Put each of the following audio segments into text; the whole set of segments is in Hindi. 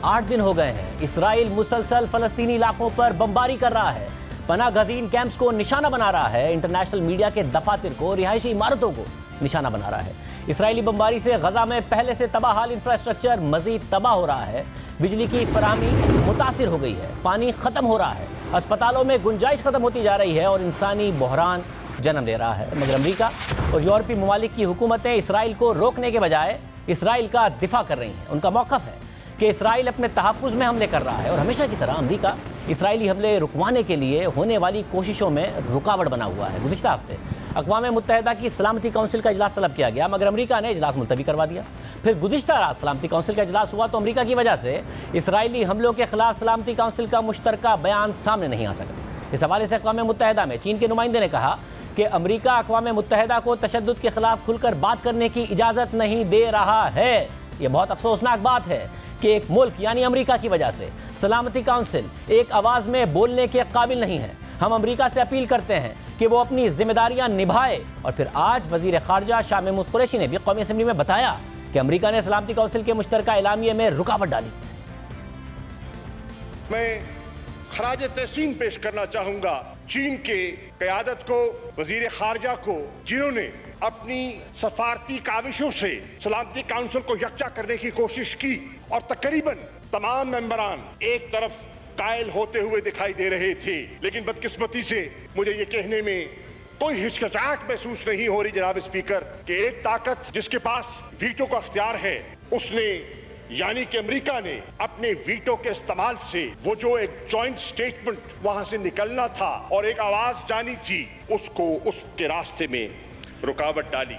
8 दिन हो गए हैं इसराइल मुसलसल फलस्तीनी इलाकों पर बमबारी कर रहा है, पनाह गज़ीन कैंप्स को निशाना बना रहा है, इंटरनेशनल मीडिया के दफातर को, रिहायशी इमारतों को निशाना बना रहा है। इसराइली बमबारी से गजा में पहले से तबाह हाल इंफ्रास्ट्रक्चर मजीद तबाह हो रहा है, बिजली की फराहमी मुतासिर हो गई है, पानी खत्म हो रहा है, अस्पतालों में गुंजाइश खत्म होती जा रही है और इंसानी बहरान जन्म ले रहा है। मगर अमेरिका और यूरोपीय ममालिक की हुकूमतें इसराइल को रोकने के बजाय इसराइल का दिफा कर रही हैं। उनका मौक़िफ़ है कि इसराइल अपने तहफ़्फ़ुज़ में हमले कर रहा है और हमेशा की तरह अमेरिका इसराइली हमले रुकवाने के लिए होने वाली कोशिशों में रुकावट बना हुआ है। गुज़िश्ता हफ्ते अक़वाम मुत्तहिदा की सलामती काउंसिल का इजलास तलब किया गया, मगर अमेरिका ने इजलास मुलतवी करवा दिया। फिर गुज़िश्ता रात सलामती काउंसिल का इजलास हुआ तो अमेरिका की वजह से इसराइली हमलों के खिलाफ सलामती काउंसिल का मुश्तरका बयान सामने नहीं आ सका। इस हवाले से अक़वाम मुत्तहिदा में चीन के नुमाइंदे ने कहा कि अमेरिका अक़वाम मुत्तहिदा को तशद्दुद के खिलाफ खुलकर बात करने की इजाज़त नहीं दे रहा है। यह बहुत अफसोसनाक बात है कि एक मुल्क यानी अमेरिका की वजह से सलामती काउंसिल एक आवाज़ में बोलने के काबिल नहीं है। हम अमेरिका से अपील करते हैं कि वो अपनी जिम्मेदारियां निभाए। और फिर आज वज़ीर ख़ारजा शाह महमूद कुरैशी ने भी कौमी असम्बली में बताया कि अमेरिका ने सलामती काउंसिल के मुश्तरका एलामिये में रुकावट डाली। मैं खराज तहसीन पेश करना चाहूंगा चीन के क़यादत को, वज़ीर ख़ारजा को, जिन्होंने अपनी सफारती काविशों से सलामती काउंसिल को यकजा करने की कोशिश की और तकरीबन तमाम मेंबरान एक तरफ कायल होते हुए दिखाई दे रहे थे। लेकिन बदकिस्मती से मुझे ये कहने में कोई हिचकिचाहट महसूस नहीं हो रही जनाब स्पीकर कि एक ताकत जिसके पास वीटो का अख्तियार है, उसने यानी कि अमेरिका ने अपने वीटो के इस्तेमाल से वो जो एक जॉइंट स्टेटमेंट वहां से निकलना था और एक आवाज जानी थी, उसको उसके रास्ते में रुकावट डाली।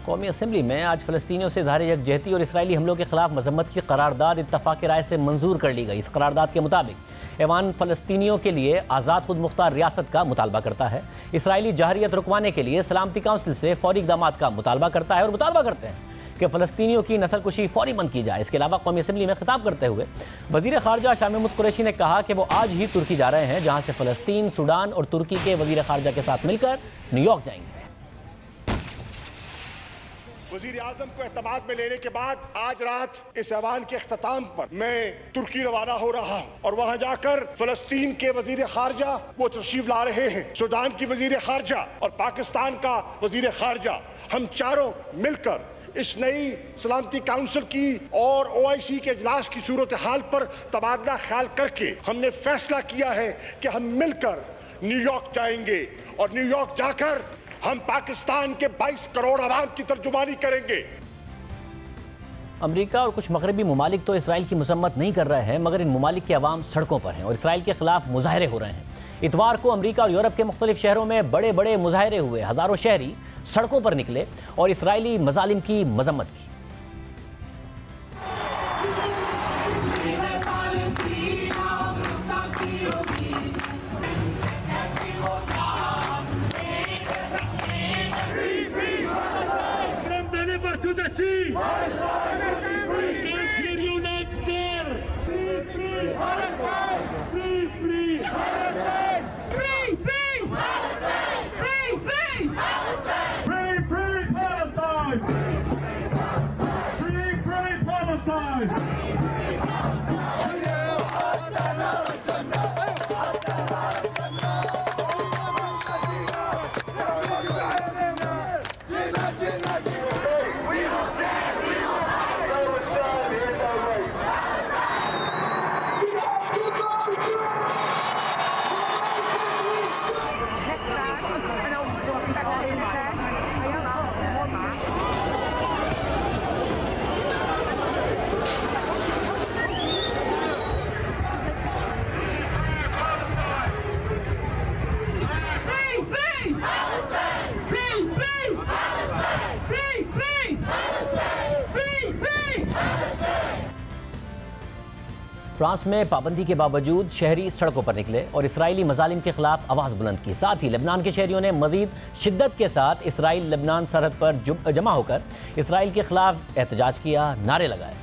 कौमी असम्बली में आज फ़लस्तीनियों से इज़हार यकजहती और इसराइली हमलों के खिलाफ मजम्मत की करारदाद इत्तफ़ाक़ राय से मंजूर कर ली गई। इस करारदाद के मुताबिक ऐवान फ़लस्तीनियों के लिए आज़ाद खुद मुख्तार रियासत का मुतालबा करता है, इसराइली जहरियत रुकवाने के लिए सलामती काउंसिल से फौरी इक़दामात का मुतालबा करता है और मुतालबा करते हैं कि फ़लस्तीनियों की नस्लकुशी फौरी बंद की जाए। इसके अलावा कौमी असम्बली में खिताब करते हुए वज़ीर ख़ारजा शाह महमूद कुरैशी ने कहा कि वो आज ही तुर्की जा रहे हैं, जहाँ से फ़लस्तीन, सूडान और तुर्की के वज़ीर ख़ारजा के साथ मिलकर न्यूयॉर्क जाएंगे। वज़ीर आज़म को एतमाद में लेने के बाद आज रात इस ऐवान के अख्ताम पर मैं तुर्की रवाना हो रहा हूँ और वहाँ जाकर फ़लस्तीन के वज़ीर ख़ारजा वो तशरीफ ला रहे हैं, सूडान की वज़ीर ख़ारजा और पाकिस्तान का वज़ीर ख़ारजा, हम चारों मिलकर इस नई सलामती काउंसिल की और OIC के इजलास की सूरत हाल पर तबादला ख्याल करके हमने फैसला किया है कि हम मिलकर न्यूयॉर्क जाएंगे और न्यूयॉर्क जाकर हम पाकिस्तान के 22 करोड़ आवाम की तर्जुमानी करेंगे। अमेरिका और कुछ मगरबी ममालिक तो इसराइल की मजम्मत नहीं कर रहे हैं, मगर इन ममालिक के अवाम सड़कों पर हैं और इसराइल के खिलाफ मुजाहरे हो रहे हैं। इतवार को अमेरिका और यूरोप के मुख्तलिफ शहरों में बड़े बड़े मुजाहरे हुए, हज़ारों शहरी सड़कों पर निकले और इसराइली मजालिम की मजम्मत की। फ्रांस में पाबंदी के बावजूद शहरी सड़कों पर निकले और इसराइली मजालिम के खिलाफ आवाज़ बुलंद की। साथ ही लेबनान के शहरियों ने मजीद शिद्दत के साथ इसराइल लेबनान सरहद पर जमा होकर इसराइल के खिलाफ एहतजाज किया, नारे लगाए,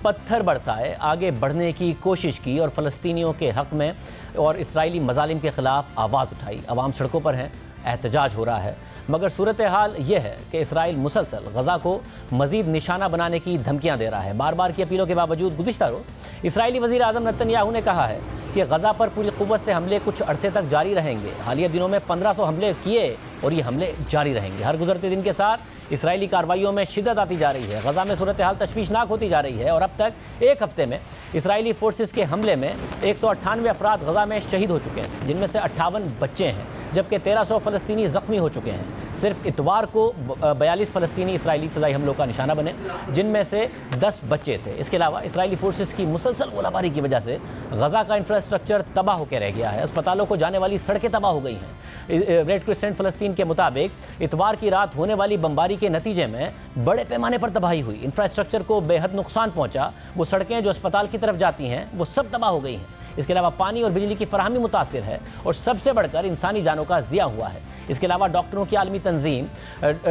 पत्थर बरसाए, आगे बढ़ने की कोशिश की और फ़लस्तीनियों के हक़ में और इसराइली मजालिम के खिलाफ आवाज़ उठाई। अवाम सड़कों पर हैं, एहतजाज हो रहा है। मगर सूरत हाल यह है कि इसराइल मुसलसल गजा को मजीद निशाना बनाने की धमकियां दे रहा है। बार बार की अपीलों के बावजूद गुज़िश्ता रोज़ इसराइली वज़ीर आज़म नेतन्याहू ने कहा है कि गजा पर पूरी कुव्वत से हमले कुछ अरसे तक जारी रहेंगे। हालिया दिनों में 1500 हमले किए और ये हमले जारी रहेंगे। हर गुजरते दिन के साथ इसराइली कार्रवाइयों में शिद्दत आती जा रही है। गजा में सूरत हाल तशवीशनाक होती जा रही है और अब तक एक हफ्ते में इसराइली फोर्सेस के हमले में 198 अफराद गजा में शहीद हो चुके हैं, जिनमें से 58 बच्चे हैं, जबकि 1300 फ़लस्तीनी ज़ख्मी हो चुके हैं। सिर्फ इतवार को 42 फ़लस्तीनी इसराइली फ़िज़ाई हमलों का निशाना बने, जिनमें से 10 बच्चे थे। इसके अलावा इसराइली फोर्सेस की मुसलसल गोलाबारी की वजह से गजा का इंफ्रास्ट्रक्चर तबाह होकर रह गया है। अस्पतालों को जाने वाली सड़कें तबाह हो गई हैं। रेड क्रिसेंट फ़लस्तीन के मुताबिक इतवार की रात होने वाली बमबारी के नतीजे में बड़े पैमाने पर तबाही हुई। इंफ्रास्ट्रक्चर को बेहद नुकसान पहुंचा। वो सड़कें जो अस्पताल की तरफ जाती हैं वो सब तबाह हो गई हैं। इसके अलावा पानी और बिजली की फराहमी मुतासिर है और सबसे बढ़कर इंसानी जानों का ज़िया हुआ है। इसके अलावा डॉक्टरों की आलमी तंजीम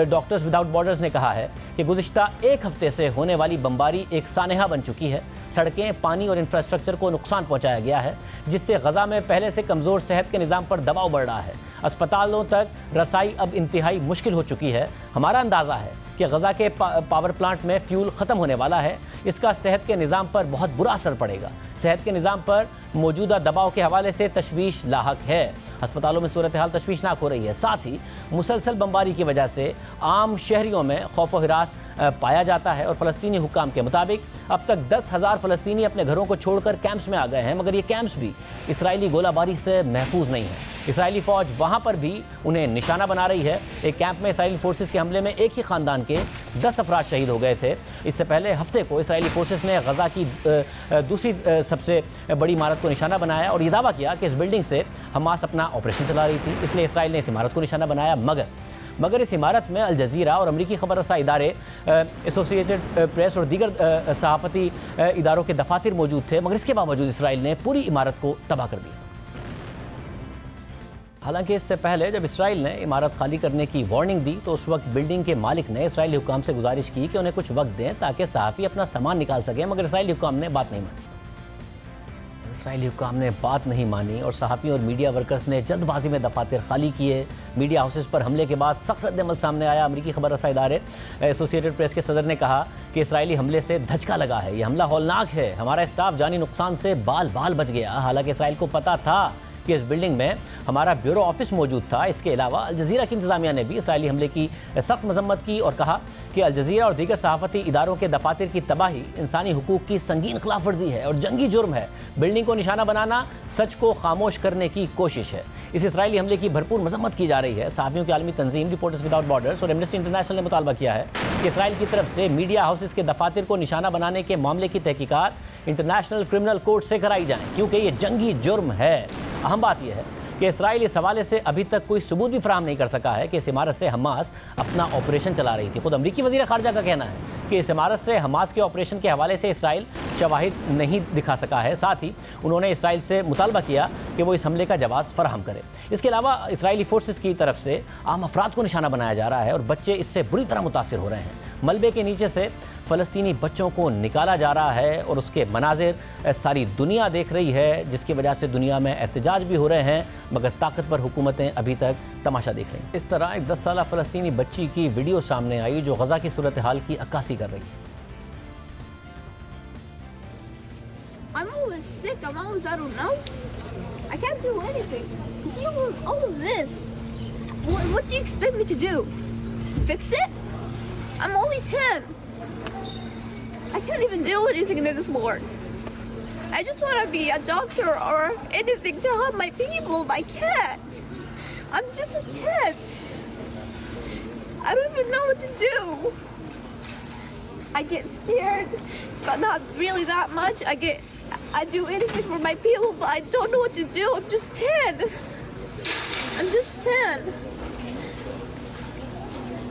डॉक्टर्स विदाउट बॉर्डर्स ने कहा है कि गुज़िश्ता एक हफ्ते से होने वाली बमबारी एक सानेहा बन चुकी है। सड़कें, पानी और इंफ्रास्ट्रक्चर को नुकसान पहुंचाया गया है, जिससे गजा में पहले से कमज़ोर सेहत के निज़ाम पर दबाव बढ़ रहा है। अस्पतालों तक रसाई अब इंतहाई मुश्किल हो चुकी है। हमारा अंदाज़ा है कि गजा के पावर प्लांट में फ्यूल ख़त्म होने वाला है। इसका सेहत के निज़ाम पर बहुत बुरा असर पड़ेगा। सेहत के निज़ाम पर मौजूदा दबाव के हवाले से तशवीश लाहक है। अस्पतालों में सूरत हाल तशवीशनाक हो रही है। साथ ही मुसलसल बमबारी की वजह से आम शहरियों में खौफ व हिरास पाया जाता है और फ़लस्तीनी हुक्काम के मुताबिक अब तक 10,000 फ़लस्तीनी अपने घरों को छोड़कर कैंप्स में आ गए हैं, मगर ये कैंप्स भी इसराइली गोलाबारी से महफूज नहीं है। इसराइली फ़ौज वहाँ पर भी उन्हें निशाना बना रही है। एक कैंप में इसराइली फोर्सेस के हमले में एक ही ख़ानदान के 10 अफराद शहीद हो गए थे। इससे पहले हफ्ते को इसराइली फोर्सेस ने गजा की दूसरी सबसे बड़ी इमारत को निशाना बनाया और ये दावा किया कि इस बिल्डिंग से हमास अपना ऑपरेशन चला रही थी, इसलिए इसराइल ने इस इमारत को निशाना बनाया। मगर इस इमारत में अल जज़ीरा और अमरीकी खबर रसा इदारे, एसोसिएटेड प्रेस और दीगर सहाफ़ती इदारों के दफातर मौजूद थे, मगर इसके बावजूद इसराइल ने पूरी इमारत को तबाह कर दिया। हालांकि इससे पहले जब इसराइल ने इमारत खाली करने की वार्निंग दी तो उस वक्त बिल्डिंग के मालिक ने इसराइली हुक्काम से गुजारिश की कि उन्हें कुछ वक्त दें ताकि सहाफ़ी अपना सामान निकाल सकें, मगर इसराइली हुक्काम ने बात नहीं मानी। इसराइली हुक्काम ने बात नहीं मानी और सहाफ़ी और मीडिया वर्कर्स ने जल्दबाजी में दफातर खाली किए। मीडिया हाउसेस पर हमले के बाद सख्त रद्द-ए-अमल सामने आया। अमरीकी खबर रसा इदारे एसोसिएटेड प्रेस के सदर ने कहा कि इसराइली हमले से धचका लगा है, यह हमला हौलनाक है, हमारा स्टाफ जानी नुकसान से बाल बाल बच गया। हालांकि इसराइल को पता था कि इस बिल्डिंग में हमारा ब्यूरो ऑफिस मौजूद था। इसके अलावा अल जज़ीरा की इंतज़ामिया ने भी इसराइली हमले की सख्त मजम्मत की और कहा कि अल जज़ीरा और दीगर सहाफ़ती इदारों के दफातर की तबाही इंसानी हुकूक की संगीन खिलाफ वर्जी है और जंगी जुर्म है। बिल्डिंग को निशाना बनाना सच को खामोश करने की कोशिश है। इस इसराइली हमले की भरपूर मजम्मत की जा रही है। सहाफ़ियों की आलमी तंजीम रिपोर्टर्स विदाउट बॉर्डर्स और एमनेस्टी इंटरनेशनल ने मुतालबा किया है कि इसराइल की तरफ से मीडिया हाउसेस के दफातर को निशाना बनाने के मामले की तहकीकात इंटरनेशनल क्रिमिनल कोर्ट से कराई जाए, क्योंकि ये जंगी जुर्म है। अहम बात यह है कि इसराइल इस हवाले से अभी तक कोई सबूत भी फराहम नहीं कर सका है कि इस इमारत से हमास अपना ऑपरेशन चला रही थी। खुद अमरीकी वज़ीर ख़ारजा का कहना है कि इस इमारत से हमास के ऑपरेशन के हवाले से इसराइल शवाहिद नहीं दिखा सका है। साथ ही उन्होंने इसराइल से मुतालबा किया कि वो इस हमले का जवाब फराहम करे। इसके अलावा इसराइली फोर्सेस की तरफ से आम अफराद को निशाना बनाया जा रहा है और बच्चे इससे बुरी तरह मुतासिर हो रहे हैं। मलबे के नीचे से फ़लस्तीनी बच्चों को निकाला जा रहा है और उसके मनाजिर सारी दुनिया देख रही है, जिसकी वजह से दुनिया में एहतजाज भी हो रहे हैं, मगर ताकतवर हुकूमतें अभी तक तमाशा देख रही हैं। इस तरह एक 10 साला फ़लस्तीनी बच्ची की वीडियो सामने आई जो गजा की सूरत हाल की अक्कासी कर रही है। I'm always sick. I'm always, I don't know. I can't do anything. See all of this. What do you expect me to do? Fix it? I'm only 10. I can't even do anything anymore. I just want to be a doctor or anything to help my people, but I can't. I'm just a kid. I don't even know what to do. I get scared, but not really that much. I do anything for my people, but I don't know what to do. I'm just 10. I'm just 10.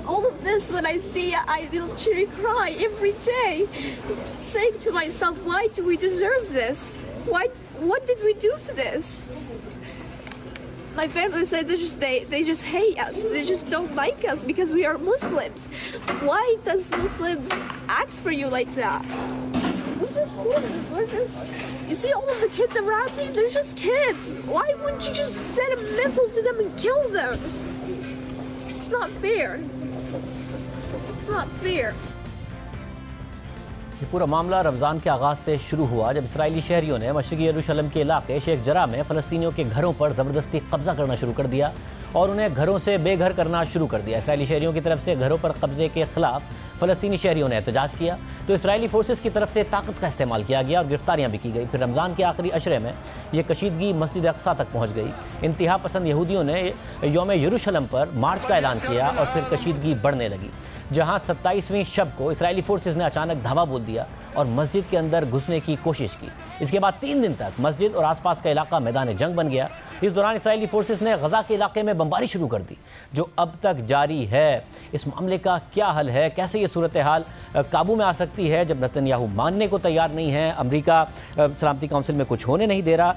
All of this, when I see it, I literally cry every day, saying to myself, why do we deserve this? What did we do to this? My family said they just hate us. They just don't like us because we are Muslims. Why does Muslims act for you like that? We're just, you see all of the kids around me? They're just kids. Why wouldn't you just send a missile to them and kill them? It's not fair. It's not fair. ये पूरा मामला रमज़ान के आगाज़ से शुरू हुआ जब इसराइली शहरियों ने मशरक़ी यरूशलेम के इलाके शेख जरा में फ़लस्तीनियों के घरों पर ज़बरदस्ती कब्ज़ा करना शुरू कर दिया और उन्हें घरों से बेघर करना शुरू कर दिया। इसराइली शहरियों की तरफ से घरों पर कब्ज़े के ख़िलाफ़ फ़लस्तीनी शहरियों ने एहतजाज किया तो इसराइली फोर्सेस की तरफ से ताकत का इस्तेमाल किया गया और गिरफ्तारियां भी की गई। फिर रमज़ान के आखिरी अशरे में ये कशीदगी मस्जिद अक्सा तक पहुंच गई। इंतहा पसंद यहूदियों ने यौम यरूशलेम पर मार्च का ऐलान किया और फिर कशीदगी बढ़ने लगी, जहां 27वीं शब को इसराइली फोर्सेस ने अचानक धावा बोल दिया और मस्जिद के अंदर घुसने की कोशिश की। इसके बाद 3 दिन तक मस्जिद और आसपास का इलाका मैदान जंग बन गया। इस दौरान इसराइली फोर्सेस ने गजा के इलाके में बमबारी शुरू कर दी, जो अब तक जारी है। इस मामले का क्या हल है, कैसे ये सूरत हाल काबू में आ सकती है जब नेतन्याहू मानने को तैयार नहीं है, अमेरिका सलामती काउंसिल में कुछ होने नहीं दे रहा,